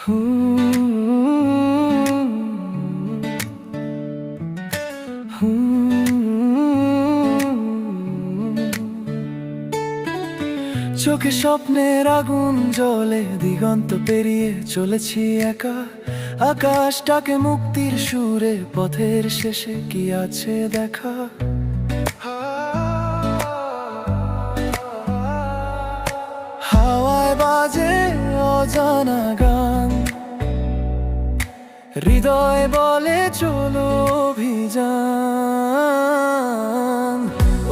চোখে স্বপ্নের আগুন জ্বলে, দিগন্ত পেরিয়ে চলেছি একা। আকাশটাকে মুক্তির সুরে, পথের শেষে কি আছে দেখা। হাওয়ায় বাজে অজানা গান, হৃদয় বলে চলো অভিযান।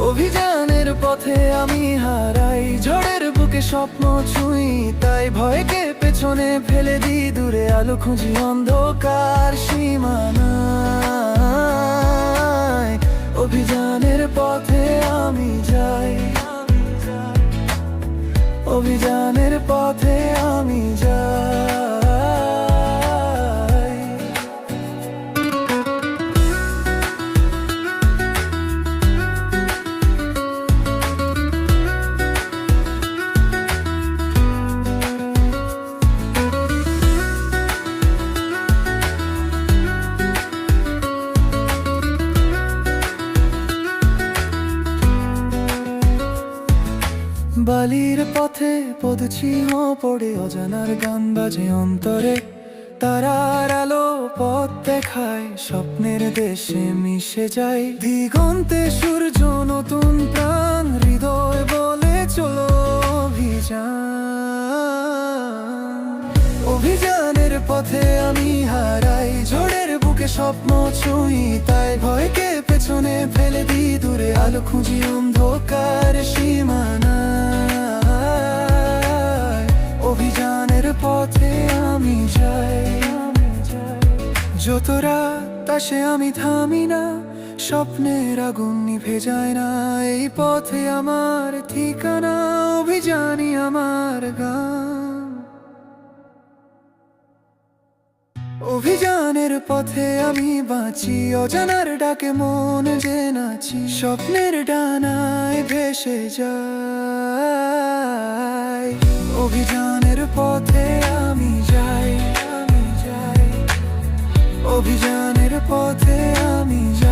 অভিযানের পথে আমি হারাই, ঝড়ের বুকে স্বপ্ন ছুঁই, তাই ভয়কে পেছনে ফেলে দিই দূরে। আলো খুঁজি অন্ধকার সীমানায়, অভিযানের পথে আমি যাই, অভিযানের পথে আমি যাই। বালির পথে পদচিহ্ন পড়ে, অজানার গান বাজে অন্তরে। তারার আলো পথ দেখায়, স্বপ্নের দেশে মিশে যায়। দিগন্তে সূর্য নতুন প্রাণ, হৃদয় বলে চলো অভিযান। অভিযানের পথে আমি হারাই, ঝড়ের বুকে স্বপ্ন ছুঁই, তাই ভয়কে পেছনে ফেলে দিই দূরে। আলো খুঁজি অন্ধকার সীমানায়, অভিযানের পথে আমি যাই। যত রাত আসে আমি থামি না, স্বপ্নের আগুন নিভে যায় না। এই পথে আমার ঠিকানা, অভিযানই আমার গান। অভিযানের পথে আমি বাঁচি, অজানার ডাকে মন যে নাচি। স্বপ্নের ডানায় ভেসে যাই, অভিযানের পথে আমি যাই, অভিযানের পথে আমি যাই।